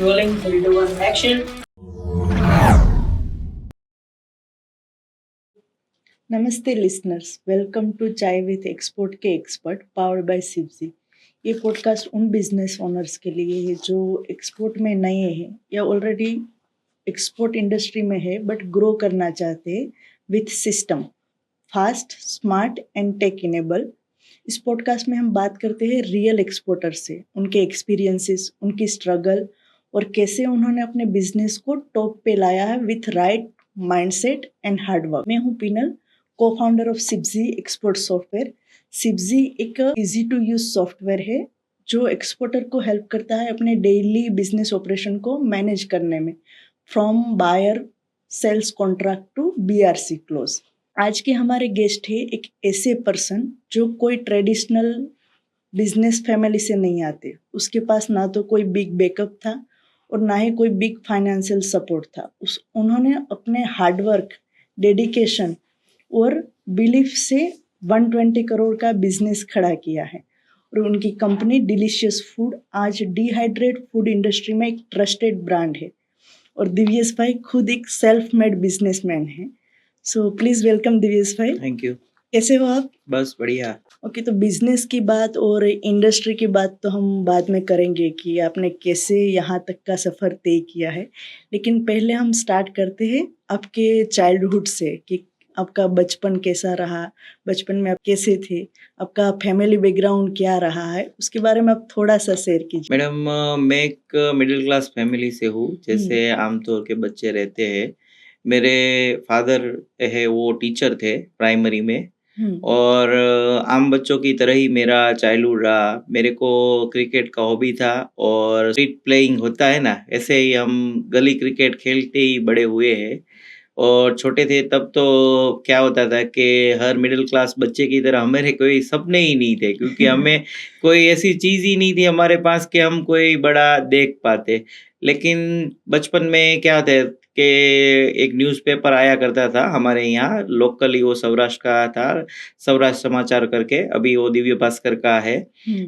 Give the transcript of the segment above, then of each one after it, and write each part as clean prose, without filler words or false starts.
Rolling 3, 2, 1, action. नमस्ते listeners, welcome to चाय with export के एक्सपर्ट पावर्ड बाय सिप्जी। ये पॉडकास्ट उन बिजनेस ओनर्स के लिए है जो एक्सपोर्ट में नए हैं या ऑलरेडी एक्सपोर्ट इंडस्ट्री में है बट ग्रो करना चाहते हैं with system, fast, smart and tech enable. इस पॉडकास्ट में हम बात करते हैं रियल एक्सपोर्टर से, उनके एक्सपीरियंसेस, उनकी स्ट्रगल और कैसे उन्होंने अपने बिजनेस को टॉप पे लाया है with right mindset and hard work. मैं हूँ पिनल, को फाउंडर ऑफ सिप्जी एक्सपोर्ट सॉफ्टवेयर। सिप्जी एक इजी टू यूज सॉफ्टवेयर है जो एक्सपोर्टर को हेल्प करता है अपने डेली बिजनेस ऑपरेशन को मैनेज करने में, from buyer sales contract to BRC close. आज के हमारे गेस्ट है एक ऐसे पर्सन जो कोई ट्रेडिशनल बिजनेस फैमिली से नहीं आते। उसके पास ना तो कोई बिग बैकअप था और ना ही कोई बिग फाइनेंशियल सपोर्ट था। उन्होंने अपने हार्डवर्क, डेडिकेशन और बिलीफ से 120 करोड़ का बिजनेस खड़ा किया है और उनकी कंपनी डिलीशियस फूड आज डिहाइड्रेट फूड इंडस्ट्री में एक ट्रस्टेड ब्रांड है। और दिव्येश भाई खुद एक सेल्फ मेड बिजनेसमैन है। सो प्लीज वेलकम दिव्येश भाई। Thank you. कैसे हो आप? बस बढ़िया। ओके, तो बिजनेस की बात और इंडस्ट्री की बात तो हम बाद में करेंगे कि आपने कैसे यहाँ तक का सफ़र तय किया है, लेकिन पहले हम स्टार्ट करते हैं आपके चाइल्डहुड से कि आपका बचपन कैसा रहा, बचपन में आप कैसे थे, आपका फैमिली बैकग्राउंड क्या रहा है, उसके बारे में आप थोड़ा सा शेयर कीजिए। मैडम, मैं एक मिडिल क्लास फैमिली से हूँ, जैसे आमतौर के बच्चे रहते हैं। मेरे फादर है वो टीचर थे प्राइमरी में, और आम बच्चों की तरह ही मेरा चाइल्डहुड रहा। मेरे को क्रिकेट का हॉबी था और स्ट्रीट प्लेइंग होता है ना, ऐसे ही हम गली क्रिकेट खेलते ही बड़े हुए हैं। और छोटे थे तब तो क्या होता था कि हर मिडिल क्लास बच्चे की तरह हमारे कोई सपने ही नहीं थे, क्योंकि हमें कोई ऐसी चीज़ ही नहीं थी हमारे पास कि हम कोई बड़ा देख पाते। लेकिन बचपन में क्या था कि एक न्यूज़पेपर आया करता था हमारे यहाँ, लोकली वो सौराष्ट्र का था, सौराष्ट्र समाचार करके, अभी वो दिव्य भास्कर का है।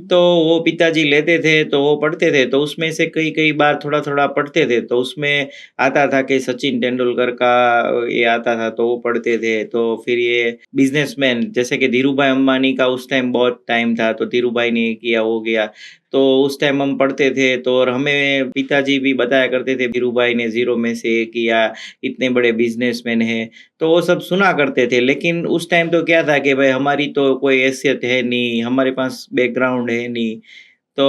तो वो पिताजी लेते थे तो वो पढ़ते थे, तो उसमें से कई बार थोड़ा-थोड़ा पढ़ते थे, तो उसमें आता था कि सचिन तेंदुलकर का ये आता था तो वो पढ़ते थे। तो फिर ये बिज़नेसमैन जैसे कि धीरूभाई अंबानी का उस टाइम बहुत टाइम था, तो धीरूभाई ने ये किया, वो किया। तो उस टाइम हम पढ़ते थे, तो और हमें पिताजी भी बताया करते थे धीरूभाई ने ज़ीरो में से ये किया, इतने बड़े बिज़नेसमैन हैं, तो वो सब सुना करते थे। लेकिन उस टाइम तो क्या था कि भाई हमारी तो कोई हैसियत है नहीं, हमारे पास बैकग्राउंड है नहीं। तो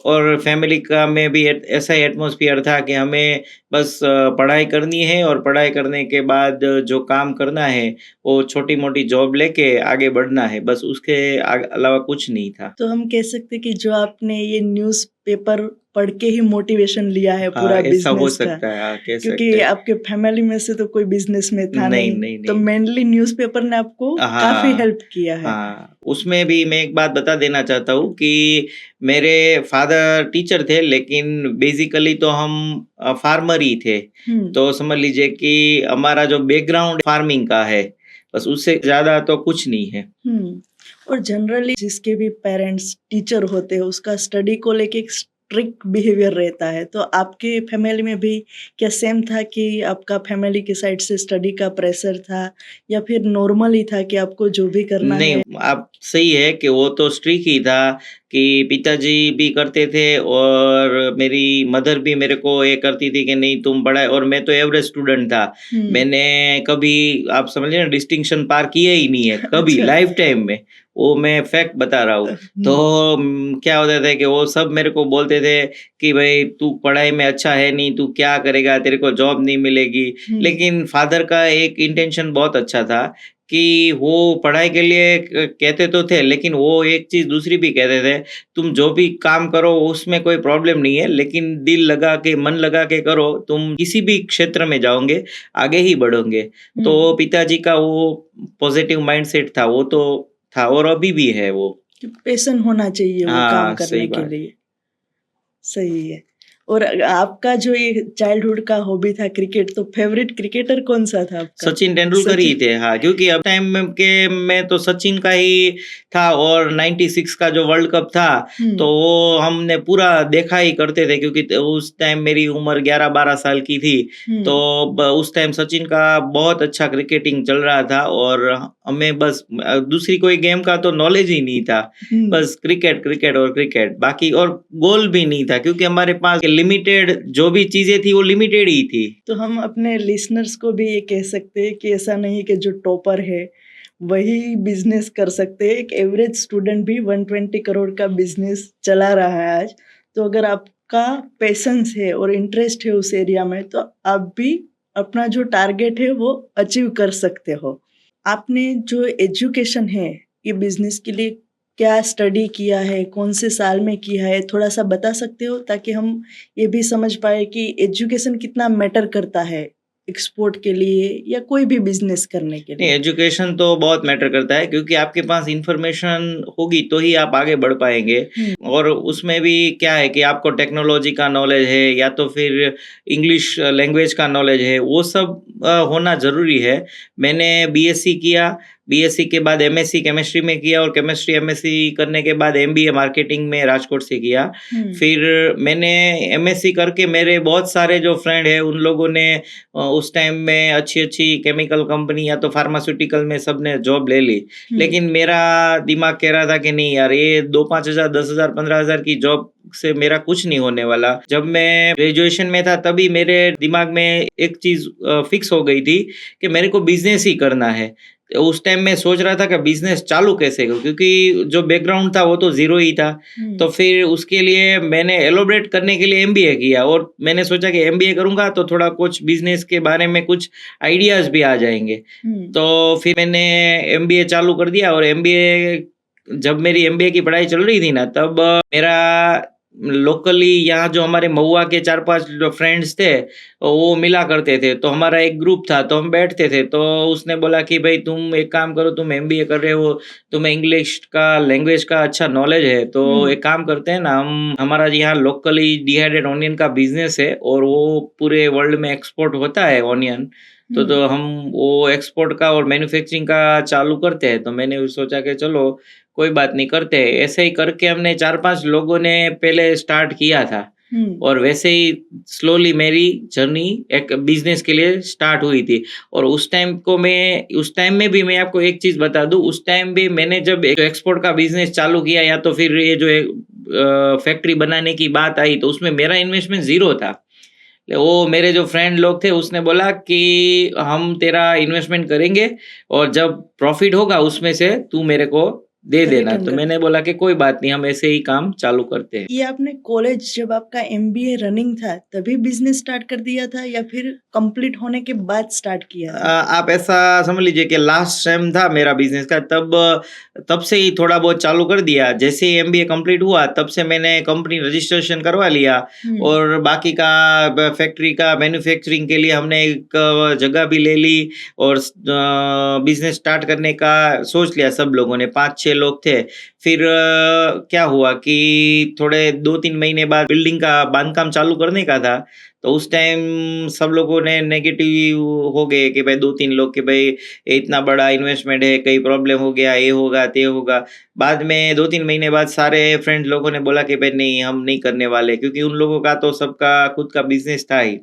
और फैमिली का में भी ऐसा ही एटमॉस्फेयर था कि हमें बस पढ़ाई करनी है और पढ़ाई करने के बाद जो काम करना है, वो छोटी-मोटी जॉब लेके आगे बढ़ना है, बस उसके अलावा कुछ नहीं था। तो हम कह सकते हैं कि जो आपने ये न्यूज़पेपर पढ़ के ही मोटिवेशन लिया है हाँ, पूरा ऐसा हो बिजनेस का, सकता है, हाँ, कह क्योंकि सकते हैं। आपके फैमिली में से तो कोई बिजनेस में था नहीं, नहीं, नहीं, तो नहीं। मेनली न्यूज़पेपर ने आपको काफी हाँ, हेल्प किया है। हाँ। उसमें भी मैं एक बात बता देना चाहता हूँ कि मेरे फादर टीचर थे, लेकिन बेसिकली तो हम फार्मर ही थे। हम्म तो समझ लीजिए कि हमारा जो बैकग्राउंड फार्मिंग का है, बस उससे ज़्यादा तो कुछ नहीं है। हम्म और जनरली जिसके भी पेरेंट्स टीचर होते हैं उसका स्टडी को लेके एक स्ट्रिक्ट बिहेवियर रहता है। तो आपके फैमिली में भी क्या सेम था कि आपका फैमिली के साइड से स्टडी का प्रेशर था या फिर नॉर्मल ही था कि आपको जो भी करना है? नहीं, आप सही है कि वो तो स्ट्रिक्ट ही था कि पिताजी भी करते थे और मेरी मदर भी मेरे को ये करती थी कि नहीं तुम पढ़ाई, और मैं तो एवरेज स्टूडेंट था। हम्म मैंने कभी, आप समझिए ना, डिस्टिंक्शन पार किया ही नहीं है कभी अच्छा। लाइफ टाइम में। वो मैं फैक्ट बता रहा हूँ। तो क्या होता था कि वो सब मेरे को बोलते थे कि भाई तू पढ़ाई में अच्छा है नहीं, तू क्या करेगा, तेरे को जॉब नहीं मिलेगी। लेकिन फादर का एक इंटेंशन बहुत अच्छा था कि वो पढ़ाई के लिए कहते तो थे, लेकिन वो एक चीज़ दूसरी भी कहते थे, तुम जो भी काम करो उसमें कोई प्रॉब्लम नहीं है, लेकिन दिल लगा के, मन लगा के करो, तुम किसी भी क्षेत्र में जाओगे, आगे ही बढ़ोगे। तो पिताजी का वो पॉजिटिव माइंडसेट था, वो तो था और अभी भी है वो। पैशन होना चाहिए वो काम हाँ, करने सही के बात। लिए। सही है। और आपका जो ये चाइल्डहुड का हॉबी था क्रिकेट, तो फेवरेट क्रिकेटर कौन सा था आपका? सचिन तेंदुलकर ही सचिन। थे, हाँ, क्योंकि अब टाइम में के मैं तो सचिन का ही था, और 96 का जो वर्ल्ड कप था तो वो हमने पूरा देखा ही करते थे, क्योंकि उस टाइम मेरी उम्र 11-12 साल की थी। तो उस टाइम सचिन का बहुत अच्छा क्रिकेटिंग चल रहा था, और हमें बस दूसरी कोई गेम का तो नॉलेज ही नहीं था, बस क्रिकेट क्रिकेट और क्रिकेट, बाकी और गोल भी नहीं था, क्योंकि हमारे पास लिमिटेड जो भी चीजें थी वो लिमिटेड ही थी। तो हम अपने लिसनर्स को भी ये कह सकते हैं कि ऐसा नहीं कि जो टॉपर है वही बिजनेस कर सकते हैं, एक एवरेज स्टूडेंट भी 120 करोड़ का बिजनेस चला रहा है आज। तो अगर आपका पैशंस है और इंटरेस्ट है उस एरिया में, तो आप भी अपना जो टारगेट है वो अचीव कर सकते हो। आपने जो एजुकेशन है ये बिजनेस के लिए क्या स्टडी किया है, कौन से साल में किया है, थोड़ा सा बता सकते हो, ताकि हम ये भी समझ पाए कि एजुकेशन कितना मैटर करता है एक्सपोर्ट के लिए या कोई भी बिजनेस करने के नहीं, लिए? एजुकेशन तो बहुत मैटर करता है, क्योंकि आपके पास इंफॉर्मेशन होगी तो ही आप आगे बढ़ पाएंगे। और उसमें भी क्या है कि आपको टेक्नोलॉजी का नॉलेज है, या तो फिर इंग्लिश लैंग्वेज का नॉलेज है, वो सब होना ज़रूरी है। मैंने बीएससी किया, बीएससी के बाद एमएससी केमिस्ट्री में किया, और केमिस्ट्री एमएससी करने के बाद एमबीए मार्केटिंग में राजकोट से किया। फिर मैंने एमएससी करके मेरे बहुत सारे जो फ्रेंड है उन लोगों ने उस टाइम में अच्छी अच्छी केमिकल कंपनी या तो फार्मास्यूटिकल में सबने जॉब ले ली। लेकिन मेरा दिमाग कह रहा था कि नहीं यार, ये 2-5 हज़ार, 10 हज़ार, 15 हज़ार की जॉब से मेरा कुछ नहीं होने वाला। जब मैं ग्रेजुएशन में था तभी मेरे दिमाग में एक चीज फिक्स हो गई थी कि मेरे को बिजनेस ही करना है। तो उस टाइम मैं सोच रहा था कि बिजनेस चालू कैसे करूं, क्योंकि जो बैकग्राउंड था वो तो जीरो ही था। तो फिर उसके लिए मैंने एलोबरेट करने के लिए एमबीए किया, और मैंने सोचा कि एमबीए करूंगा तो थोड़ा कुछ बिजनेस के बारे में कुछ आइडियाज भी आ जाएंगे। तो फिर मैंने एमबीए चालू कर दिया, और एमबीए जब मेरी एमबीए की पढ़ाई चल रही थी ना, तब मेरा लोकली यहाँ जो हमारे महुआ के 4-5 जो फ्रेंड्स थे वो मिला करते थे, तो हमारा एक ग्रुप था, तो हम बैठते थे। तो उसने बोला कि भाई तुम एक काम करो, तुम एमबीए कर रहे हो, तुम्हें इंग्लिश का लैंग्वेज का अच्छा नॉलेज है, तो एक काम करते हैं ना, हम हमारा यहाँ लोकली डिहाइड्रेट ऑनियन का बिजनेस है, और वो पूरे वर्ल्ड में एक्सपोर्ट होता है ऑनियन। तो हम वो एक्सपोर्ट का और मैन्युफैक्चरिंग का चालू करते हैं। तो मैंने सोचा कि चलो कोई बात नहीं, करते हैं। ऐसे ही करके हमने 4-5 लोगों ने पहले स्टार्ट किया था, और वैसे ही स्लोली मेरी जर्नी एक बिजनेस के लिए स्टार्ट हुई थी। और उस टाइम में भी मैं आपको एक चीज बता दूं, उस टाइम भी मैंने जब एक्सपोर्ट का बिजनेस चालू किया, या तो फिर ये जो फैक्ट्री बनाने की बात आई, तो उसमें मेरा इन्वेस्टमेंट जीरो था। वो मेरे जो फ्रेंड लोग थे उसने बोला कि हम तेरा इन्वेस्टमेंट करेंगे, और जब प्रॉफिट होगा उसमें से तू मेरे को दे देना। रिटर्न तो कर मैंने बोला कि कोई बात नहीं, हम ऐसे ही काम चालू करते हैं। ये आपने कॉलेज जब आपका एमबीए रनिंग था तभी बिजनेस स्टार्ट कर दिया था या फिर कंप्लीट होने के बाद स्टार्ट किया था? आप ऐसा समझ लीजिए कि लास्ट टाइम था मेरा बिजनेस का, तब से ही थोड़ा बहुत चालू कर दिया। जैसे ही एमबीए कंप्लीट हुआ तब से मैंने कंपनी रजिस्ट्रेशन करवा लिया, और बाकी का फैक्ट्री का मैन्युफैक्चरिंग के लिए हमने एक जगह भी ले ली, और बिजनेस स्टार्ट करने का सोच लिया। सब लोगों ने 5-6 लोग थे। फिर क्या हुआ कि थोड़े 2-3 महीने बाद बिल्डिंग का बांधकाम चालू करने का था, तो उस टाइम सब लोगों ने नेगेटिव हो गए कि भाई 2-3 लोग कि भाई ये इतना बड़ा इन्वेस्टमेंट है, कहीं प्रॉब्लम हो गया, ये होगा ते होगा। बाद में 2-3 महीने बाद सारे फ्रेंड लोगों ने बोला कि भाई नहीं, हम नहीं करने वाले, क्योंकि उन लोगों का तो सबका खुद का बिजनेस था ही।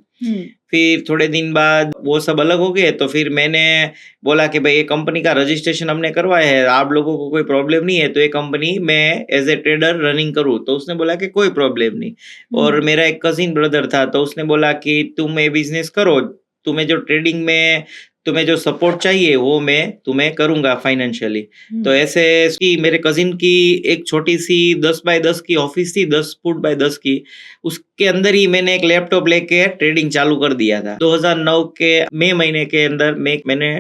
फिर थोड़े दिन बाद वो सब अलग हो गए, तो फिर मैंने बोला कि भाई ये कंपनी का रजिस्ट्रेशन हमने करवाया है, आप लोगों को कोई प्रॉब्लम नहीं है तो ये कंपनी मैं एज ए ट्रेडर रनिंग करूँ? तो उसने बोला कि कोई प्रॉब्लम नहीं। और मेरा एक कजिन ब्रदर था, तो उसने बोला कि तुम ये बिजनेस करो, तुम्हें जो ट्रेडिंग में तुम्हें जो सपोर्ट चाहिए वो मैं तुम्हें करूंगा फाइनेंशियली। तो ऐसे की मेरे कजिन की एक छोटी सी 10 बाय 10 की ऑफिस थी, 10 फुट बाय 10 की। उसके अंदर ही मैंने एक लैपटॉप लेके ट्रेडिंग चालू कर दिया था। 2009 के मई महीने के अंदर मैंने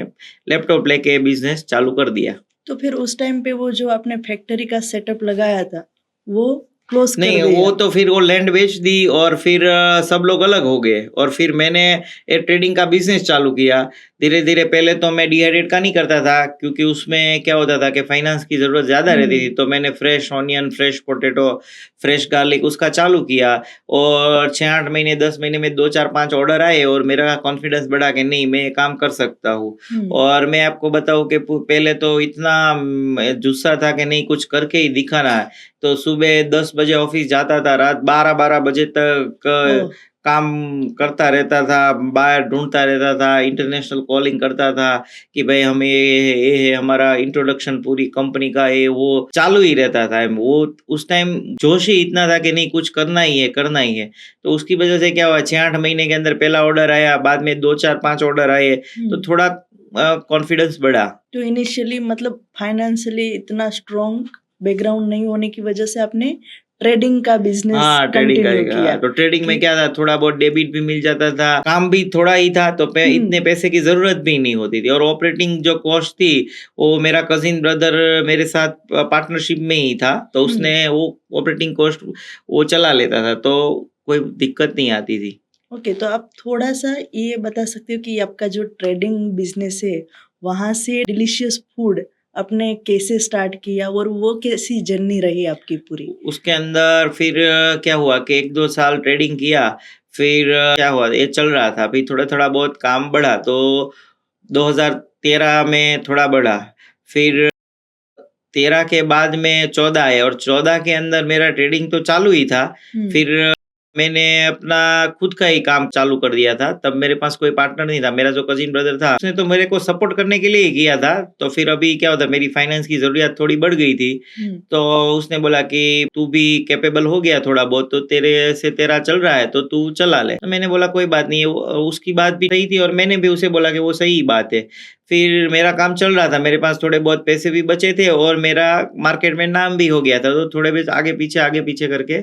लैपटॉप लेके बिजनेस चालू कर दिया। तो फिर उस टाइम पे वो जो आपने फैक्ट्री का सेटअप लगाया था वो क्लोज कर नहीं, दिया? वो तो फिर वो लैंड बेच दी और फिर सब लोग अलग हो गए और फिर मैंने एक ट्रेडिंग का बिजनेस चालू किया। धीरे धीरे पहले तो मैं डिहाइड्रेट का नहीं करता था क्योंकि उसमें क्या होता था कि फाइनेंस की ज़रूरत ज़्यादा रहती थी, तो मैंने fresh onion, fresh potato, fresh garlic उसका चालू किया और 6-8 महीने, 10 महीने में 2, 4, 5 ऑर्डर आए और मेरा कॉन्फिडेंस बढ़ा कि नहीं, मैं ये काम कर सकता हूँ। और मैं आपको बताऊँ कि पहले तो इतना जुस्सा था कि नहीं, कुछ करके ही दिखाना है। तो सुबह 10 बजे ऑफिस जाता था, रात 12-12 बजे तक ओह! काम करता रहता था, बाहर ढूँढता रहता था, इंटरनेशनल कॉलिंग करता था कि भाई हमें ये है, हमारा इंट्रोडक्शन पूरी कंपनी का ये वो चालू ही रहता था। वो उस टाइम जोश ही इतना था कि नहीं, कुछ करना ही है, करना ही है। तो उसकी वजह से क्या हुआ, 6-8 महीने के अंदर पहला ऑर्डर आया, बाद में 2, 4, 5 ऑर्डर आए, तो थोड़ा कॉन्फिडेंस बढ़ा। तो इनिशियली मतलब फाइनेंशियली इतना स्ट्रॉन्ग बैकग्राउंड नहीं होने की वजह से आपने ट्रेडिंग का बिजनेस हाँ, ट्रेडिंग कंटिन्यू करेगा। किया तो ट्रेडिंग में कि क्या था, थोड़ा बहुत डेबिट भी मिल जाता था, काम भी थोड़ा ही था, तो इतने पैसे की ज़रूरत भी नहीं होती थी और ऑपरेटिंग जो कॉस्ट थी, वो मेरा कज़िन ब्रदर मेरे साथ पार्टनरशिप में ही था, तो उसने वो ऑपरेटिंग कॉस्ट वो चला लेता था, तो कोई दिक्कत नहीं आती थी। ओके, तो आप थोड़ा-सा ये बता सकते हो कि आपका जो ट्रेडिंग बिज़नेस है, वहाँ से डिलीशियस फूड आपने कैसे स्टार्ट किया और वो कैसी जर्नी रही आपकी पूरी? उसके अंदर फिर क्या हुआ कि 1-2 साल ट्रेडिंग किया, फिर क्या हुआ, ये चल रहा था, फिर थोड़ा-थोड़ा बहुत काम बढ़ा, तो 2013 में थोड़ा बढ़ा, फिर 13 के बाद में 14 आए और 14 के अंदर मेरा ट्रेडिंग तो चालू ही था। फिर मैंने अपना खुद का ही काम चालू कर दिया था। तब मेरे पास कोई पार्टनर नहीं था। मेरा जो कज़िन ब्रदर था, उसने तो मेरे को सपोर्ट करने के लिए ही किया था। तो फिर अभी क्या होता है, मेरी फाइनेंस की ज़रूरियत थोड़ी बढ़ गई थी। तो उसने बोला कि तू भी कैपेबल हो गया थोड़ा बहुत, तो तेरे से तेरा चल रहा है, तो तू चला ले। तो मैंने बोला कोई बात नहीं, उसकी बात भी सही थी और मैंने भी उसे बोला कि वो सही बात है। फिर मेरा काम चल रहा था, मेरे पास थोड़े बहुत पैसे भी बचे थे और मेरा मार्केट में नाम भी हो गया था, तो थोड़े बहुत आगे पीछे करके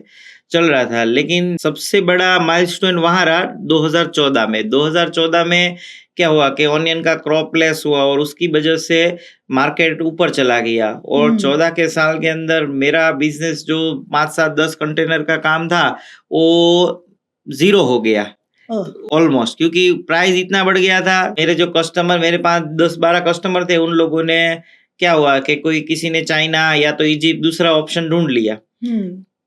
चल रहा था। लेकिन सबसे बड़ा माइलस्टोन वहाँ रहा 2014 में। 2014 में क्या हुआ कि ऑनियन का क्रॉप लेस हुआ और उसकी वजह से मार्केट ऊपर चला गया और 14 के साल के अंदर मेरा बिज़नेस जो 5, 7, 10 कंटेनर का काम था, वो ज़ीरो हो गया। ओह! ऑलमोस्ट, क्योंकि प्राइस इतना बढ़ गया था। मेरे जो कस्टमर, मेरे पास 10-12 कस्टमर थे, उन लोगों ने क्या हुआ कि किसी ने चाइना या तो इजिप्ट दूसरा ऑप्शन ढूँढ लिया।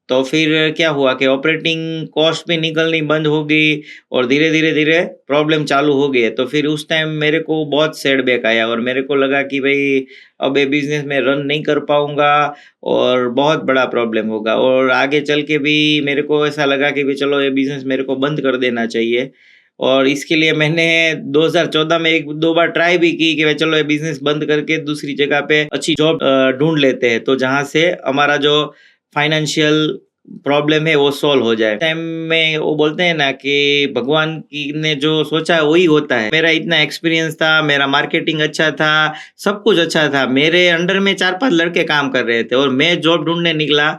तो फिर क्या हुआ कि ऑपरेटिंग कॉस्ट भी निकलनी बंद हो गई और धीरे-धीरे प्रॉब्लम चालू हो गई। तो फिर उस टाइम मेरे को बहुत सेटबैक आया और मेरे को लगा कि भई अब ये बिज़नेस मैं रन नहीं कर पाऊँगा और बहुत बड़ा प्रॉब्लम होगा और आगे चल के भी मेरे को ऐसा लगा कि भई चलो ये बिज़नेस मेरे को बंद कर देना चाहिए। और इसके लिए मैंने 2014 में 1-2 बार ट्राई भी की कि भाई चलो ये बिज़नेस बंद करके दूसरी जगह पे अच्छी जॉब ढूँढ लेते हैं, तो जहाँ से हमारा जो फाइनेंशियल प्रॉब्लम है वो सॉल्व हो जाए। टाइम में वो बोलते हैं ना कि भगवान की ने जो सोचा है वही होता है। मेरा इतना एक्सपीरियंस था, मेरा मार्केटिंग अच्छा था, सब कुछ अच्छा था। मेरे अंडर में 4-5 लड़के काम कर रहे थे और मैं जॉब ढूँढने निकला,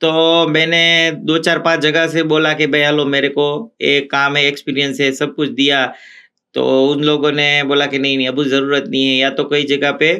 तो मैंने 2, 4, 5 जगह से बोला कि भई हेलो, मेरे को एक काम है, एक्सपीरियंस है, सब कुछ दिया। तो उन लोगों ने बोला कि नहीं, नहीं अभी ज़रूरत नहीं है, या तो कई जगह पे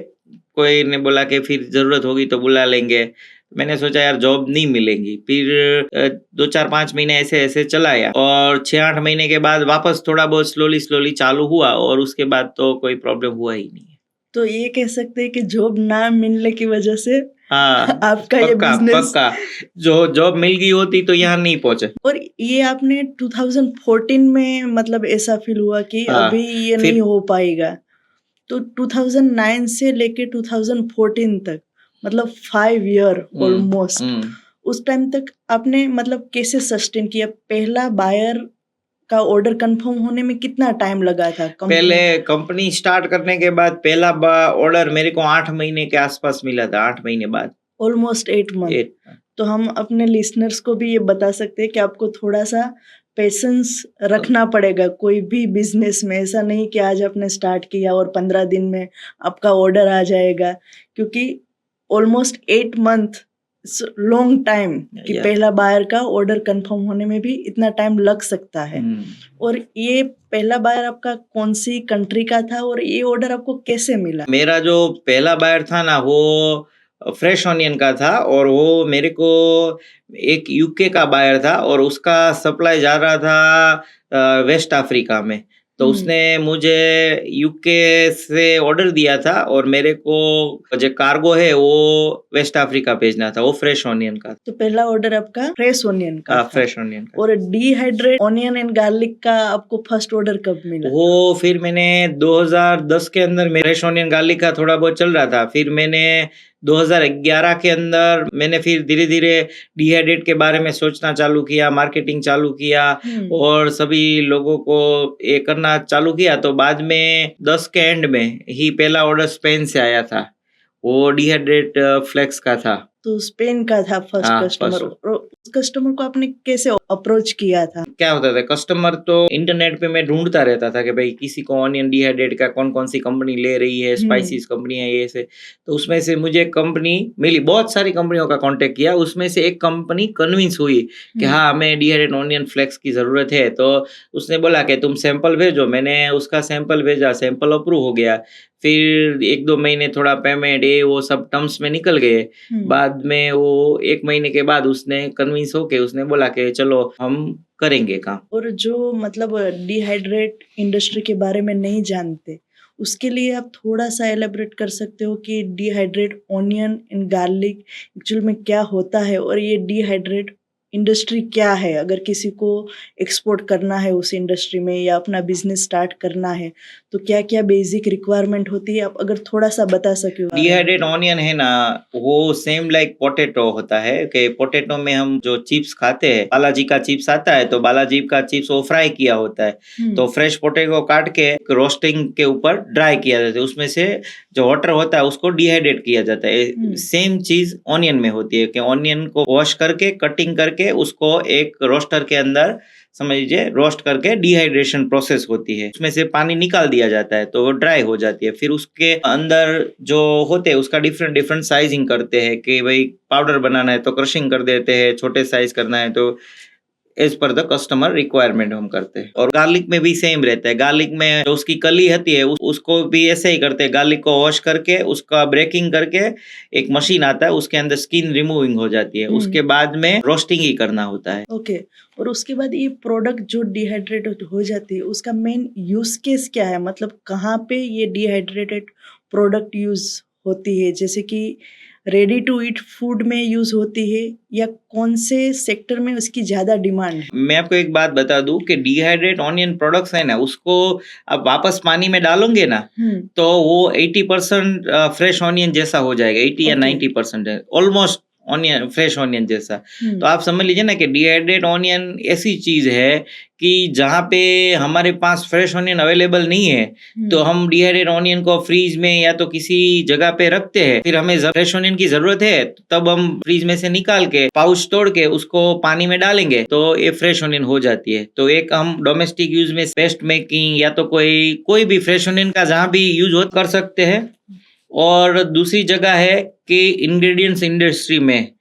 कोई ने बोला कि फिर ज़रूरत होगी तो बुला लेंगे। मैंने सोचा यार जॉब नहीं मिलेंगी। फिर 2, 4, 5 महीने ऐसे-ऐसे चलाया और 6-8 महीने के बाद वापस थोड़ा बहुत स्लोली चालू हुआ और उसके बाद तो कोई प्रॉब्लम हुआ ही नहीं है। तो ये कह सकते हैं कि जॉब ना मिलने की वजह से हाँ, आपका ये बिज़नेस पक्का। जो जॉब मिल गई होती तो यहाँ नहीं पहुँचे। और ये आपने 2014 में मतलब ऐसा फ़ील हुआ कि हाँ, अभी ये फिर नहीं हो पाएगा। तो 2009 से लेके 2014 तक मतलब 5 ईयर ऑलमोस्ट हुँ। उस टाइम तक आपने मतलब कैसे सस्टेन किया? पहला बायर का ऑर्डर कंफर्म होने में कितना टाइम लगा था पहले कंपनी? कंपनी स्टार्ट करने के बाद पहला ऑर्डर मेरे को 8 महीने के आसपास मिला था, 8 महीने बाद। Almost 8 month. 8। तो हम अपने लिसनर्स को भी ये बता सकते हैं कि आपको थोड़ा-सा पेशेंस रखना पड़ेगा कोई भी बिज़नेस में। ऐसा नहीं कि आज आपने स्टार्ट किया और 15 दिन में आपका ऑर्डर आ जाएगा, क्योंकि ऑलमोस्ट 8 मंथ लॉन्ग टाइम कि या पहला बायर का ऑर्डर कंफर्म होने में भी इतना टाइम लग सकता है। और ये पहला बायर आपका कौन-सी कंट्री का था और ये ऑर्डर आपको कैसे मिला? मेरा जो पहला बायर था ना, वो फ्रेश ऑनियन का था और वो मेरे को एक यूके का बायर था और उसका सप्लाई जा रहा था वेस्ट अफ्रीका में। तो उसने मुझे यूके से ऑर्डर दिया था और मेरे को जो कार्गो है वो वेस्ट अफ्रीका भेजना था, वो फ्रेश ऑनियन का। तो पहला ऑर्डर आपका फ्रेश ऑनियन का था। फ्रेश ऑनियन का। और डिहाइड्रेट ऑनियन एंड गार्लिक का आपको फर्स्ट ऑर्डर कब मिला? वो फिर मैंने 2010 के अंदर फ्रेश ऑनियन गार्लिक का थोड़ा बहुत चल रहा था। फिर मैंने 2011 के अंदर मैंने फिर धीरे धीरे डिहाइड्रेट के बारे में सोचना चालू किया, मार्केटिंग चालू किया और सभी लोगों को ये करना चालू किया। तो बाद में 10 के एंड में ही पहला ऑर्डर स्पेन से आया था, वो डिहाइड्रेट फ्लेक्स का था। तो स्पेन का था फर्स्ट हाँ, कस्टमर। first। और उस कस्टमर को आपने कैसे अप्रोच किया था? क्या होता था, कस्टमर तो इंटरनेट पे मैं ढूंढता रहता था कि भाई किसी को ऑनियन डिहाइड्रेट का कौन कौन सी कंपनी ले रही है, स्पाइसीज कंपनी है ये से। तो उसमें से मुझे एक कंपनी मिली, बहुत सारी कंपनियों का कांटेक्ट किया, उसमें से एक कंपनी कन्विंस हुई कि हाँ हमें डिहाइड्रेट ऑनियन फ्लेक्स की ज़रूरत है। तो उसने बोला कि तुम सैंपल भेजो। मैंने उसका सैंपल भेजा, सैंपल अप्रूव हो गया। फिर 1-2 महीने थोड़ा पेमेंट ये वो सब टर्म्स में निकल गए। बाद में वो 1 महीने के बाद उसने कन्विंस होके उसने बोला कि चलो हम करेंगे काम। और जो मतलब डिहाइड्रेट इंडस्ट्री के बारे में नहीं जानते, उसके लिए आप थोड़ा सा एलेबरेट कर सकते हो कि dehydrate onion and garlic actual में क्या होता है और ये डिहाइड्रेट इंडस्ट्री क्या है? अगर किसी को एक्सपोर्ट करना है उस इंडस्ट्री में या अपना बिजनेस स्टार्ट करना है तो क्या क्या बेसिक रिक्वायरमेंट होती है, आप अगर थोड़ा सा बता सके। डिहाइड्रेट ऑनियन है ना, वो सेम लाइक पोटैटो होता है कि पोटैटो में हम जो चिप्स खाते हैं, बालाजी का चिप्स आता है तो बालाजी का चिप्स वो फ्राई किया होता है। तो फ्रेश पोटैटो काट के रोस्टिंग के ऊपर ड्राई किया जाता है, उसमें से जो वाटर होता है उसको डिहाइड्रेट किया जाता है। सेम चीज ऑनियन में होती है कि ऑनियन को वॉश करके कटिंग करके उसको एक रोस्टर के अंदर समझ लीजिए रोस्ट करके डिहाइड्रेशन प्रोसेस होती है, उसमें से पानी निकाल दिया जाता है तो वो ड्राई हो जाती है। फिर उसके अंदर जो होते हैं उसका डिफरेंट साइजिंग करते हैं कि भाई पाउडर बनाना है तो क्रशिंग कर देते हैं, छोटे साइज करना है तो as per the customer requirement हम करते हैं। और गार्लिक में भी सेम रहता है, गार्लिक में जो उसकी कली होती है उसको भी ऐसे ही करते हैं, गार्लिक को वॉश करके उसका ब्रेकिंग करके एक मशीन आता है उसके अंदर स्किन रिमूविंग हो जाती है, उसके बाद में रोस्टिंग ही करना होता है। ओके। और उसके बाद ये प्रोडक्ट जो डिहाइड्रेटेड हो जाती है उसका मेन यूज केस क्या है? मतलब कहाँ पे ये डिहाइड्रेटेड प्रोडक्ट यूज होती है? जैसे कि रेडी टू ईट फूड में यूज होती है या कौन से सेक्टर में उसकी ज्यादा डिमांड है? मैं आपको एक बात बता दूं कि डिहाइड्रेट ऑनियन प्रोडक्ट्स है ना, उसको आप वापस पानी में डालोगे ना तो वो 80% फ्रेश ऑनियन जैसा हो जाएगा, 80 या 90% है, ऑलमोस्ट ऑनियन फ्रेश ऑनियन जैसा। तो आप समझ लीजिए ना कि डिहाइड्रेट ऑनियन ऐसी चीज है कि जहाँ पे हमारे पास फ्रेश ऑनियन अवेलेबल नहीं है तो हम डिहाइड्रेट ऑनियन को फ्रीज में या तो किसी जगह पे रखते हैं, फिर हमें फ्रेश ऑनियन की जरूरत है तब हम फ्रीज में से निकाल के पाउच तोड़ के उसको पानी में डालेंगे तो ये फ्रेश ऑनियन हो जाती है। तो एक हम डोमेस्टिक यूज में पेस्ट मेकिंग या तो कोई भी फ्रेश ऑनियन का जहाँ भी यूज कर सकते हैं। और दूसरी जगह है कि इंग्रेडिएंट्स इंडस्ट्री में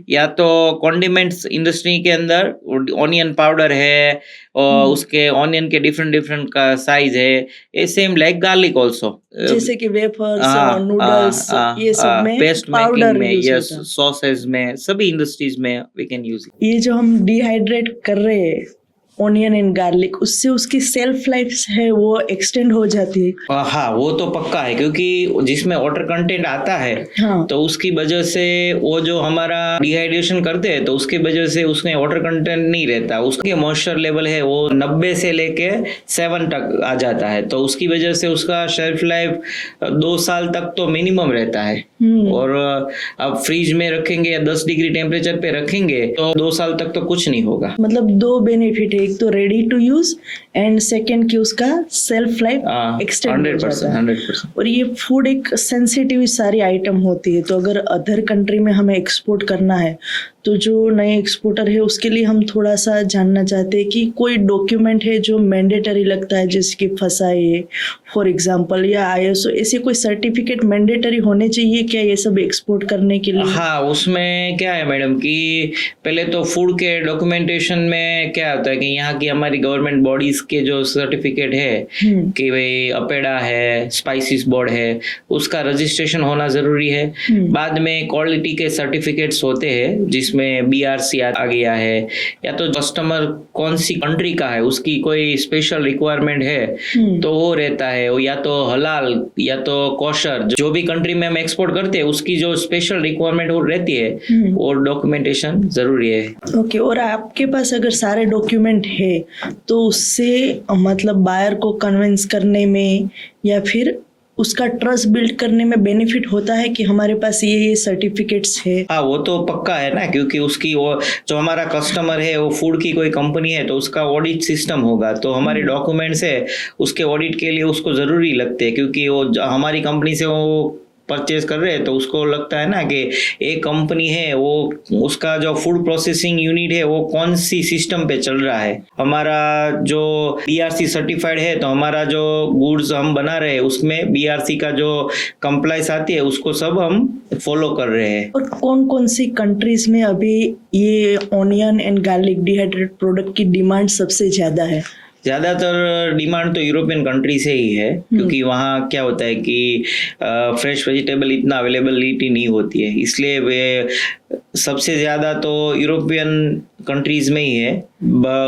या तो कॉन्डिमेंट्स इंडस्ट्री के अंदर ऑनियन पाउडर है और उसके ऑनियन के डिफरेंट का साइज है, ये सेम लाइक गार्लिक आल्सो, जैसे कि वेफर्स और नूडल्स ये सब में पेस्ट पाउडर मेकिंग में, यूज यस, होता है। सॉसेज में, सभी इंडस्ट्रीज में वी कैन यूज इट। ये जो हम डिहाइड्रेट कर रहे हैं ऑनियन एंड गार्लिक, उससे उसकी सेल्फ लाइफ है वो एक्सटेंड हो जाती है। हाँ, वो तो पक्का है क्योंकि जिसमें वाटर कंटेंट आता है तो उसकी वजह से वो जो हमारा डिहाइड्रेशन करते हैं तो उसकी वजह से उसमें वाटर कंटेंट नहीं रहता, उसके मॉइस्चर लेवल है वो 90 से लेके 7 तक आ जाता है, तो उसकी वजह से उसका शेल्फ लाइफ 2 साल तक तो मिनिमम रहता है। और अब फ्रीज में रखेंगे या 10 डिग्री टेम्परेचर पे रखेंगे तो 2 साल तक तो कुछ नहीं होगा। मतलब 2 बेनिफिट है, एक तो ready to use and second कि उसका सेल्फ लाइफ एक्सटेंड हो जाता है। 100%। और ये फूड एक सेंसिटिव सारी आइटम होती है, तो अगर अदर कंट्री में हमें एक्सपोर्ट करना है तो जो नए एक्सपोर्टर है उसके लिए हम थोड़ा सा जानना चाहते हैं कि कोई डॉक्यूमेंट है जो मैंडेटरी लगता है, जैसे कि फसाई है फॉर एग्जांपल, या आईएसओ, ऐसे कोई सर्टिफिकेट मैंडेटरी होने चाहिए क्या ये सब एक्सपोर्ट करने के लिए? हाँ, उसमें क्या है मैडम कि पहले तो फूड के डॉक्यूमेंटेशन में क्या होता है कि यहाँ की हमारी गवर्नमेंट बॉडीज के जो सर्टिफिकेट है कि भाई अपेडा है, स्पाइसिस बोर्ड है, उसका रजिस्ट्रेशन होना जरूरी है। बाद में क्वालिटी के सर्टिफिकेट्स होते हैं जिसमें बीआरसी आ गया है, या तो कस्टमर कौन सी कंट्री का है उसकी कोई स्पेशल रिक्वायरमेंट है तो वो रहता है, या तो हलाल या तो कोशर, जो भी कंट्री में हम एक्सपोर्ट करते हैं उसकी जो स्पेशल रिक्वायरमेंट वो रहती है वो डॉक्यूमेंटेशन जरूरी है। ओके, और आपके पास अगर सारे डॉक्यूमेंट है तो उससे मतलब बायर को कन्विंस करने में या फिर उसका ट्रस्ट बिल्ड करने में बेनिफिट होता है कि हमारे पास ये सर्टिफिकेट्स है? हाँ, वो तो पक्का है ना, क्योंकि उसकी वो जो हमारा कस्टमर है वो फूड की कोई कंपनी है तो उसका ऑडिट सिस्टम होगा, तो हमारे डॉक्यूमेंट्स है उसके ऑडिट के लिए उसको जरूरी लगते हैं, क्योंकि वो हमारी कंपनी से वो परचेज कर रहे हैं तो उसको लगता है ना कि एक कंपनी है वो उसका जो फूड प्रोसेसिंग यूनिट है वो कौन सी सिस्टम पे चल रहा है। हमारा जो बीआरसी सर्टिफाइड है तो हमारा जो गुड्स हम बना रहे हैं उसमें बीआरसी का जो कंप्लाइंस आती है उसको सब हम फॉलो कर रहे हैं। और कौन कौन सी कंट्रीज में अभी ये onion and garlic dehydrated product की डिमांड सबसे ज्यादा है? ज़्यादातर डिमांड तो यूरोपियन कंट्री से ही है, क्योंकि वहाँ क्या होता है कि फ्रेश वेजिटेबल इतना अवेलेबिलिटी नहीं होती है, इसलिए वे सबसे ज़्यादा तो यूरोपियन कंट्रीज में ही है।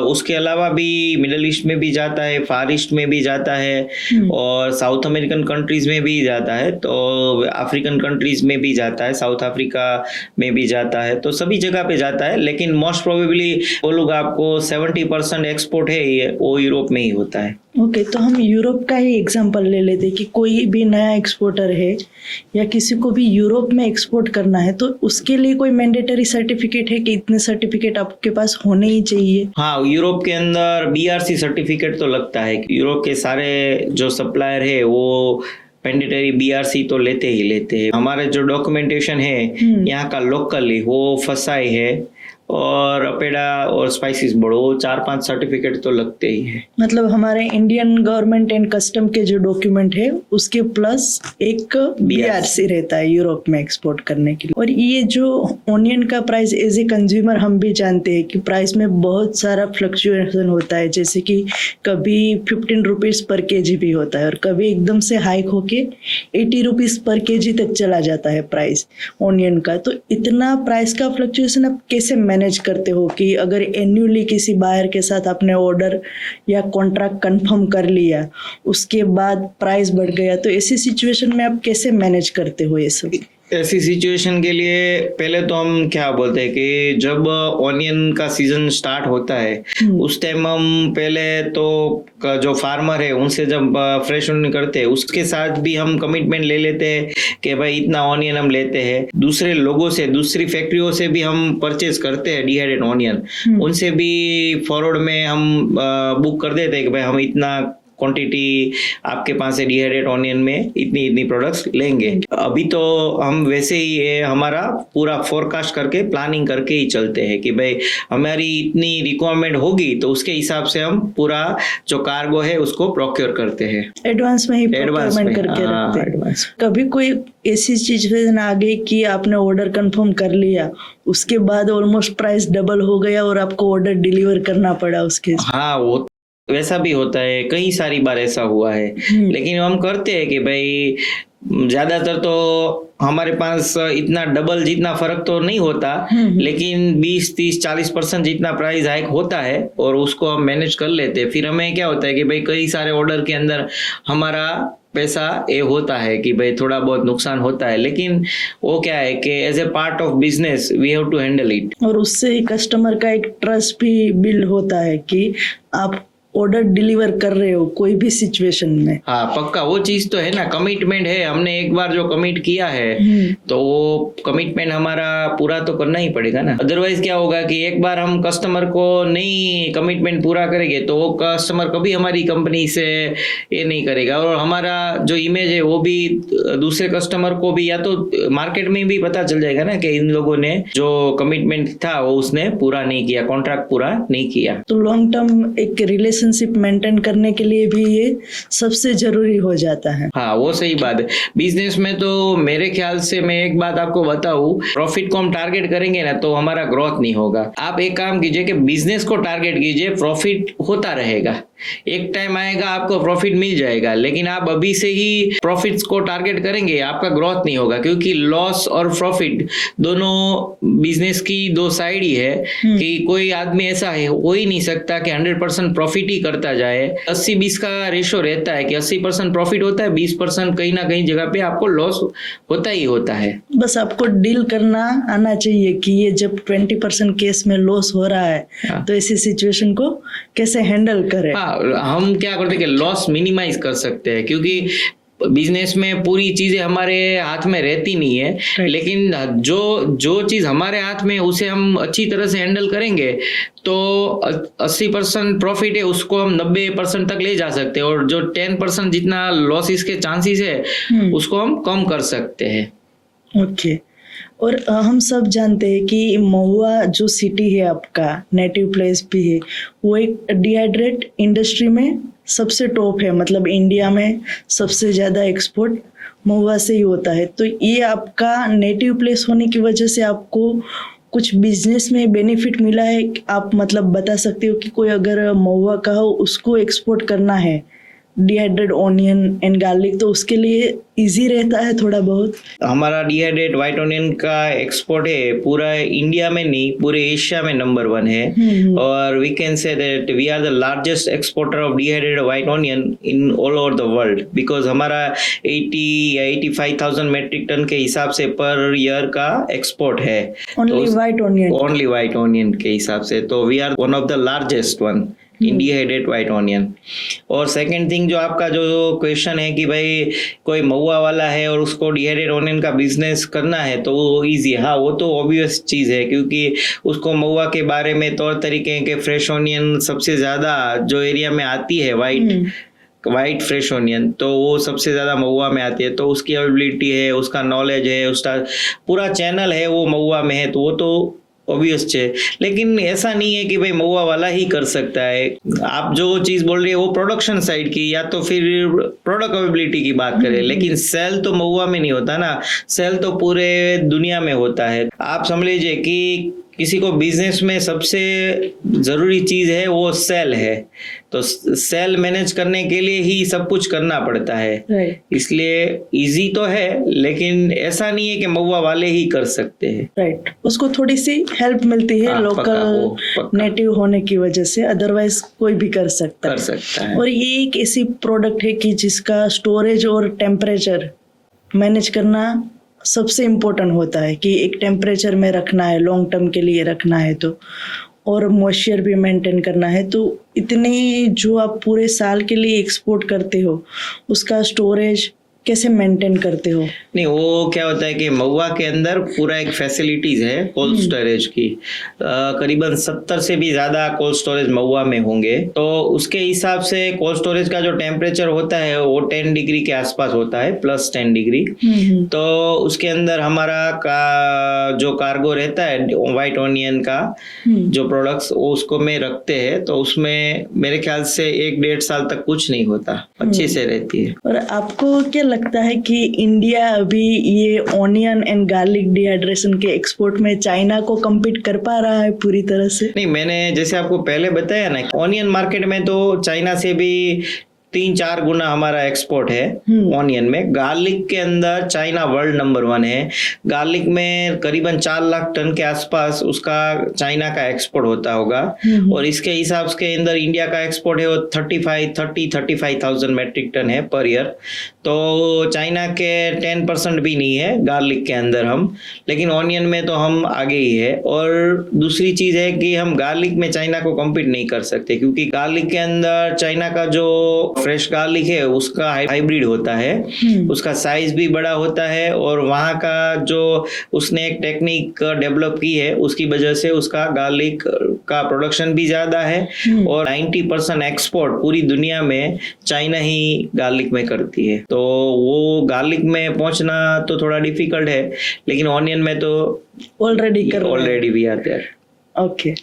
उसके अलावा भी मिडल ईस्ट में भी जाता है, फार ईस्ट में भी जाता है और साउथ अमेरिकन कंट्रीज में भी जाता है, तो अफ्रीकन कंट्रीज में भी जाता है, साउथ अफ्रीका में भी जाता है, तो सभी जगह पे जाता है। लेकिन मोस्ट प्रोबेबली बोलूँगा आपको 70% एक्सपोर्ट है ये वो यूरोप में ही होता है। ओके, तो हम यूरोप का ही एग्जांपल ले लेते कि कोई भी नया एक्सपोर्टर है या किसी को भी यूरोप में एक्सपोर्ट करना है तो उसके लिए कोई मैंडेटरी सर्टिफिकेट है कि इतने सर्टिफिकेट आपके पास होने ही चाहिए? हाँ, यूरोप के अंदर बीआरसी सर्टिफिकेट तो लगता है। यूरोप के सारे जो सप्लायर है वो मैंडेटरी बीआरसी तो लेते ही लेते हैं। हमारे जो डॉक्यूमेंटेशन है यहाँ का लोकली वो फसाई है और अपेडा और स्पाइसिस बोर्ड, वो 4-5 सर्टिफिकेट तो लगते ही है। मतलब हमारे इंडियन गवर्नमेंट एंड कस्टम के जो डॉक्यूमेंट है उसके प्लस एक बीआरसी रहता है यूरोप में एक्सपोर्ट करने के लिए। और ये जो ऑनियन का प्राइस एज ए कंज्यूमर हम भी जानते हैं कि प्राइस में बहुत सारा फ्लक्चुएशन होता है, जैसे कि कभी 15 रुपीज पर केजी भी होता है और कभी एकदम से हाइक होके 80 रुपीज पर केजी तक चला जाता है प्राइस ऑनियन का। तो इतना प्राइस का फ्लक्चुएशन आप कैसे मैनेज करते हो कि अगर एन्युअली किसी बायर के साथ आपने ऑर्डर या कॉन्ट्रैक्ट कंफर्म कर लिया उसके बाद प्राइस बढ़ गया, तो ऐसी सिचुएशन में आप कैसे मैनेज करते हो ये सब? ऐसी सिचुएशन के लिए पहले तो हम क्या बोलते हैं कि जब ऑनियन का सीजन स्टार्ट होता है उस टाइम हम पहले तो जो फार्मर है उनसे जब फ्रेश ऑनियन करते हैं उसके साथ भी हम कमिटमेंट ले लेते हैं कि भाई इतना ऑनियन हम लेते हैं। दूसरे लोगों से, दूसरी फैक्ट्रियों से भी हम परचेज करते हैं डिहाइड्रेटेड ऑनियन, उनसे भी फॉरवर्ड में हम बुक कर देते हैं कि भाई हम इतना क्वांटिटी आपके पास से डिहाइड्रेटेड ऑनियन में इतनी प्रोडक्ट्स लेंगे। अभी तो हम वैसे ही है, हमारा पूरा फोरकास्ट करके प्लानिंग करके ही चलते हैं कि भाई हमारी इतनी रिक्वायरमेंट होगी तो उसके हिसाब से हम पूरा जो कार्गो है उसको प्रोक्योर करते हैं। एडवांस में ही प्रोक्योरमेंट करके रखते हैं। एडवांस। कभी कोई ऐसी सिचुएशन आ गई कि आपने ऑर्डर कंफर्म कर लिया उसके बाद ऑलमोस्ट प्राइस डबल हो गया और आपको ऑर्डर डिलीवर करना पड़ा उसके? हाँ, वो वैसा भी होता है, कई सारी बार ऐसा हुआ है। लेकिन हम करते हैं कि भाई ज्यादातर तो हमारे पास इतना डबल जितना फर्क तो नहीं होता, लेकिन 20-30-40% जितना प्राइस हाइक होता है और उसको हम मैनेज कर लेते हैं। फिर हमें क्या होता है कि भाई कई सारे ऑर्डर के अंदर हमारा पैसा ये होता है कि भाई थोड़ा बहुत नुकसान होता है, लेकिन वो क्या है कि as a part of business we have to handle it. और उससे कस्टमर का एक ट्रस्ट भी बिल्ड होता है कि आप ऑर्डर डिलीवर कर रहे हो कोई भी सिचुएशन में। हाँ पक्का, वो चीज तो है ना, कमिटमेंट है। हमने एक बार जो कमिट किया है तो वो कमिटमेंट हमारा पूरा तो करना ही पड़ेगा ना। अदरवाइज क्या होगा कि एक बार हम कस्टमर को नहीं कमिटमेंट पूरा करेंगे तो वो कस्टमर कभी हमारी कंपनी से ये नहीं करेगा, और हमारा जो इमेज है वो भी दूसरे कस्टमर को भी, या तो मार्केट में भी पता चल जाएगा ना कि इन लोगों ने जो कमिटमेंट था वो उसने पूरा नहीं किया, कॉन्ट्रैक्ट पूरा नहीं किया। तो लॉन्ग टर्म एक रिलेशनशिप मेंटेन करने के लिए भी ये सबसे जरूरी हो जाता है। हाँ वो सही बात है। बिजनेस में तो मेरे ख्याल से मैं एक बात आपको बताऊं, प्रॉफिट को हम टारगेट करेंगे ना तो हमारा ग्रोथ नहीं होगा। आप एक काम कीजिए कि बिजनेस को टारगेट कीजिए, प्रॉफिट होता रहेगा, एक टाइम आएगा आपको प्रॉफिट मिल जाएगा। लेकिन आप अभी से ही प्रॉफिट्स को टारगेट करेंगे, आपका ग्रोथ नहीं होगा, क्योंकि लॉस और प्रॉफिट दोनों बिजनेस की दो साइड ही है। कि कोई आदमी ऐसा है हो ही नहीं सकता कि 100% प्रॉफिट ही करता जाए। 80-20 का रेशो रहता है कि 80% प्रॉफिट होता है, 20% कहीं ना कहीं जगह पे आपको लॉस होता ही होता है। बस आपको डील करना आना चाहिए कि ये जब 20% केस में लॉस हो रहा है तो ऐसी सिचुएशन को कैसे हैंडल करें। हाँ हम क्या करते हैं कि लॉस मिनिमाइज कर सकते हैं, क्योंकि बिजनेस में पूरी चीजें हमारे हाथ में रहती नहीं है। लेकिन जो चीज हमारे हाथ में उसे हम अच्छी तरह से हैंडल करेंगे तो 80% प्रॉफिट है उसको हम 90% तक ले जा सकते हैं, और जो 10% जितना लॉसेस के चांसेस है उसको हम कम कर सकते हैं। ओके। और हम सब जानते हैं कि महुआ जो सिटी है आपका नेटिव प्लेस भी है, वो एक डिहाइड्रेट इंडस्ट्री में सबसे टॉप है, मतलब इंडिया में सबसे ज़्यादा एक्सपोर्ट महुआ से ही होता है। तो ये आपका नेटिव प्लेस होने की वजह से आपको कुछ बिजनेस में बेनिफिट मिला है? आप मतलब बता सकते हो कि कोई अगर महुआ का हो उसको एक्सपोर्ट करना है डिहाइड्रेट ऑनियन एंड गार्लिक, तो उसके लिए इजी रहता है थोड़ा बहुत? हमारा डिहाइड्रेट व्हाइट ऑनियन का एक्सपोर्ट है पूरा इंडिया में नहीं, पूरे एशिया में नंबर 1 है। और we can say that we are the largest exporter of dehydrate white onion in all over the world, because हमारा 80 या 85,000 मेट्रिक टन के हिसाब से पर ईयर का एक्सपोर्ट है only white onion, only white onion के हिसाब से। तो we are one of the largest one in dehydrate white onion. और सेकंड थिंग जो आपका जो क्वेश्चन है कि भाई कोई महुआ वाला है और उसको डिहाइड्रेट ऑनियन का बिजनेस करना है तो वो ईजी है। हाँ वो तो ऑब्वियस चीज़ है, क्योंकि उसको महुआ के बारे में तौर तरीके के फ्रेश ऑनियन सबसे ज़्यादा जो एरिया में आती है वाइट फ्रेश ऑनियन, तो वो सबसे ज़्यादा महुआ में आती है। तो उसकी अवेलेबिलिटी है, उसका नॉलेज है, उसका पूरा चैनल है वो महुआ में है, तो वो तो ऑब्वियस है। लेकिन ऐसा नहीं है कि भाई महुआ वाला ही कर सकता है। आप जो चीज बोल रही है वो प्रोडक्शन साइड की या तो फिर प्रोडक्ट अवेलेबिलिटी की बात करें, लेकिन सेल तो महुआ में नहीं होता ना, सेल तो पूरे दुनिया में होता है। आप समझ लीजिए कि किसी को बिजनेस में सबसे जरूरी चीज है वो सेल है, तो सेल मैनेज करने के लिए ही सब कुछ करना पड़ता है। इसलिए इजी तो है, लेकिन ऐसा नहीं है कि महुआ वाले ही कर सकते हैं। राइट, उसको थोड़ी सी हेल्प मिलती है लोकल नेटिव होने की वजह से, अदरवाइज कोई भी कर सकता है। और ये एक ऐसी प्रोडक्ट है कि जिसका स्टोरेज और टेम्परेचर मैनेज करना सबसे इम्पोर्टेंट होता है, कि एक टेम्परेचर में रखना है, लॉन्ग टर्म के लिए रखना है तो, और मॉइस्चर भी मेंटेन करना है। तो इतने जो आप पूरे साल के लिए एक्सपोर्ट करते हो उसका स्टोरेज कैसे मेंटेन करते हो? नहीं, वो क्या होता है कि महुआ के अंदर पूरा एक फैसिलिटीज है कोल्ड स्टोरेज की, करीबन 70 से भी ज्यादा कोल्ड स्टोरेज महुआ में होंगे। तो उसके हिसाब से कोल्ड स्टोरेज का जो टेम्परेचर होता है वो 10 डिग्री के आसपास होता है, प्लस 10 डिग्री। तो उसके अंदर हमारा जो कार्गो रहता है व्हाइट ऑनियन का जो प्रोडक्ट्स, वो उसको में रखते हैं, तो उसमें मेरे ख्याल से 1-1.5 साल तक कुछ नहीं होता, अच्छे से रहती है। और आपको क्या लगता है कि इंडिया अभी ये ऑनियन एंड गार्लिक डिहाइड्रेशन के एक्सपोर्ट में चाइना को कम्पीट कर पा रहा है पूरी तरह से? नहीं, मैंने जैसे आपको पहले बताया ना, ऑनियन मार्केट में तो चाइना से भी 3-4 गुना हमारा एक्सपोर्ट है ऑनियन में। गार्लिक के अंदर चाइना वर्ल्ड नंबर 1 है। गार्लिक में करीबन 4 लाख टन के आसपास उसका चाइना का एक्सपोर्ट होता होगा, और इसके हिसाब के अंदर इंडिया का एक्सपोर्ट है वो 35,000 मेट्रिक टन है पर ईयर। तो चाइना के 10% भी नहीं है गार्लिक के अंदर हम, लेकिन ऑनियन में तो हम आगे ही है। और दूसरी चीज है कि हम गार्लिक में चाइना को कम्पीट नहीं कर सकते, क्योंकि गार्लिक के अंदर चाइना का जो फ्रेश गार्लिक है उसका हाइब्रिड होता है, उसका साइज भी बड़ा होता है, और वहाँ का जो उसने एक टेक्निक डेवलप की है उसकी वजह से उसका गार्लिक का प्रोडक्शन भी ज्यादा है, और 90% एक्सपोर्ट पूरी दुनिया में चाइना ही गार्लिक में करती है। तो वो गार्लिक में पहुंचना तो थोड़ा डिफिकल्ट है, लेकिन ऑनियन में तो already we are there. Okay.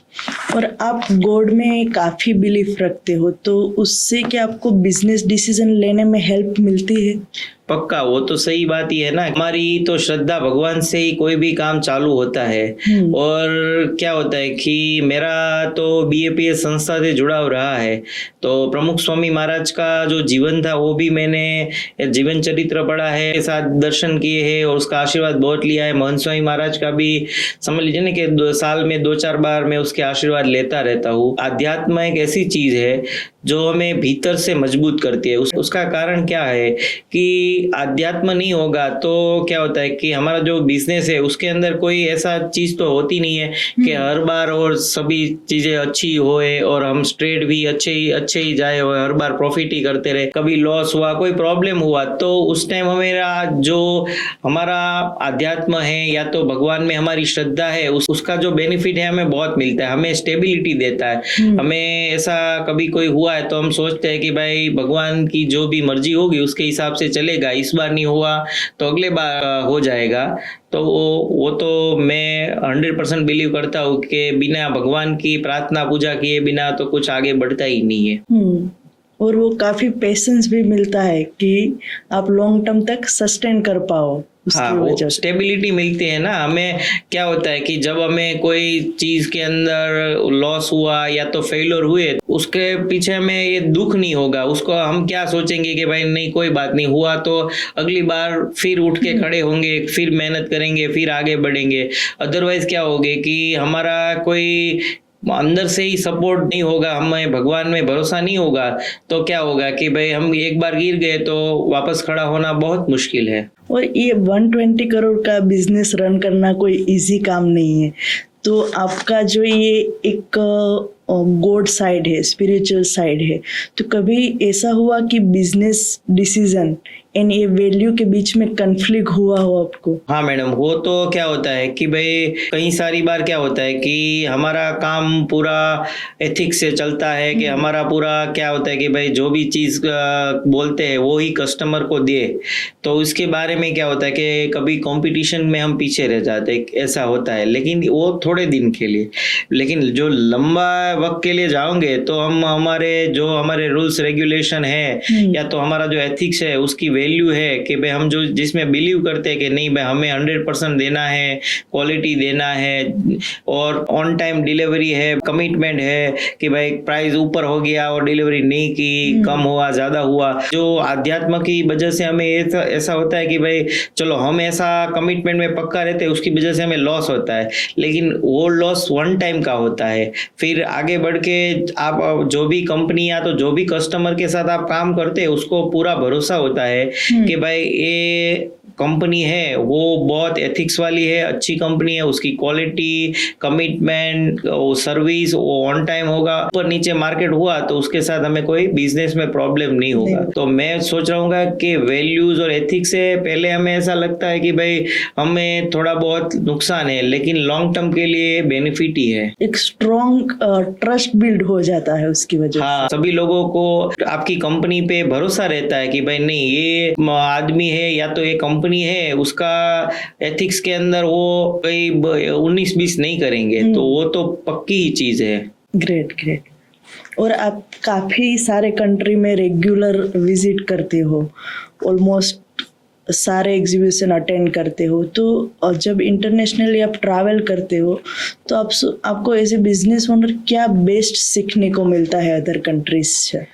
और आप गॉड में काफी बिलीफ रखते हो, तो उससे क्या आपको बिजनेस डिसीजन लेने में हेल्प मिलती है? पक्का, वो तो सही बात ही है ना। हमारी तो श्रद्धा भगवान से ही कोई भी काम चालू होता है। और क्या होता है कि मेरा तो BAPS संस्था से जुड़ाव रहा है, तो प्रमुख स्वामी महाराज का जो जीवन था वो भी मैंने जीवन चरित्र पढ़ा है, साथ दर्शन किए हैं और उसका आशीर्वाद बहुत लिया है। महंत स्वामी महाराज का भी समझ लीजिए ना कि साल में 2-4 बार मैं उसके आशीर्वाद लेता रहता हूँ। अध्यात्म एक ऐसी चीज है जो हमें भीतर से मजबूत करती है। उसका कारण क्या है कि अध्यात्म नहीं होगा तो क्या होता है कि हमारा जो बिजनेस है उसके अंदर कोई ऐसा चीज तो होती नहीं है कि हर बार और सभी चीजें अच्छी होए और हम स्ट्रेट भी अच्छे ही जाए और हर बार प्रॉफिट ही करते रहे। कभी लॉस हुआ, कोई प्रॉब्लम हुआ, तो उस टाइम हमारा जो हमारा अध्यात्म है या तो भगवान में हमारी श्रद्धा है उसका जो बेनिफिट है हमें बहुत मिलता है, हमें स्टेबिलिटी देता है। हमें ऐसा कभी कोई हुआ है तो हम सोचते हैं कि भाई भगवान की जो भी मर्जी होगी उसके हिसाब से चलेगा, इस बार नहीं हुआ तो अगले बार हो जाएगा। तो वो तो मैं 100% बिलीव करता हूँ कि बिना भगवान की प्रार्थना पूजा किए बिना तो कुछ आगे बढ़ता ही नहीं है। और वो काफी पेशेंस भी मिलता है कि आप लॉन्ग टर्म तक सस्टेन कर पाओ। हाँ, वो स्टेबिलिटी मिलती है ना हमें। क्या होता है कि जब हमें कोई चीज के अंदर लॉस हुआ या तो फेलियर हुए, उसके पीछे हमें ये दुख नहीं होगा। उसको हम क्या सोचेंगे कि भाई नहीं कोई बात नहीं हुआ तो अगली बार फिर उठ के खड़े होंगे, फिर मेहनत करेंगे, फिर आगे बढ़ेंगे। अदरवाइज क्या होगा कि हमारा कोई अंदर से ही सपोर्ट नहीं होगा, हमें भगवान में भरोसा नहीं होगा, तो क्या होगा कि भाई हम एक बार गिर गए तो वापस खड़ा होना बहुत मुश्किल है। और ये 120 करोड़ का बिजनेस रन करना कोई इजी काम नहीं है। तो आपका जो ये एक गॉड साइड है, स्पिरिचुअल साइड है, तो कभी ऐसा हुआ कि बिजनेस डिसीजन एंड ये वैल्यू के बीच में कन्फ्लिक्ट हुआ हो आपको? हाँ मैडम, वो तो क्या होता है कि भाई कई सारी बार क्या होता है कि हमारा काम पूरा एथिक्स से चलता है, कि हमारा पूरा क्या होता है कि भाई जो भी चीज बोलते हैं वो ही कस्टमर को दे। तो उसके बारे में क्या होता है कि कभी कंपटीशन में हम पीछे रह जाते हैं, ऐसा होता है। लेकिन वो थोड़े दिन के लिए, लेकिन जो लंबा वक्त के लिए जाओगे तो हम हमारे रूल्स रेगुलेशन है या तो हमारा जो एथिक्स है उसकी वैल्यू है कि भाई हम जो जिसमें बिलीव करते हैं कि नहीं भाई हमें 100% देना है, क्वालिटी देना है और ऑन टाइम डिलीवरी है, कमिटमेंट है कि भाई प्राइस ऊपर हो गया और डिलीवरी नहीं की, कम हुआ ज्यादा हुआ। जो आध्यात्म की वजह से हमें ऐसा होता है कि भाई चलो हम ऐसा कमिटमेंट में पक्का रहते हैं, उसकी वजह से हमें लॉस होता है, लेकिन वो लॉस वन टाइम का होता है। फिर आगे बढ़ के आप जो भी कंपनी या तो जो भी कस्टमर के साथ आप काम करते हैं उसको पूरा भरोसा होता है कि भाई ये कंपनी है वो बहुत एथिक्स वाली है, अच्छी कंपनी है, उसकी क्वालिटी, कमिटमेंट, सर्विस वो ऑन टाइम होगा। ऊपर नीचे मार्केट हुआ तो उसके साथ हमें कोई बिजनेस में प्रॉब्लम नहीं होगा। तो मैं सोच रहा हूँ कि वैल्यूज और एथिक्स से पहले हमें ऐसा लगता है कि भाई हमें थोड़ा बहुत नुकसान है, लेकिन लॉन्ग टर्म के लिए बेनिफिट ही है। एक स्ट्रॉन्ग ट्रस्ट बिल्ड हो जाता है उसकी वजह। हाँ, सभी लोगों को आपकी कंपनी पे भरोसा रहता है कि भाई नहीं ये आदमी है या तो ये कंपनी है, उसका एथिक्स के अंदर वो कोई 19-20 नहीं करेंगे, तो वो तो पक्की ही चीज है। ग्रेट। और आप काफी सारे कंट्री में रेगुलर विजिट करते हो, ऑलमोस्ट सारे एग्जीबिशन अटेंड करते हो, तो जब इंटरनेशनली आप ट्रैवल करते हो तो आपको एज ए बिजनेस ओनर क्या बेस्ट सीखने को मिलता है अदर कंट्रीज से?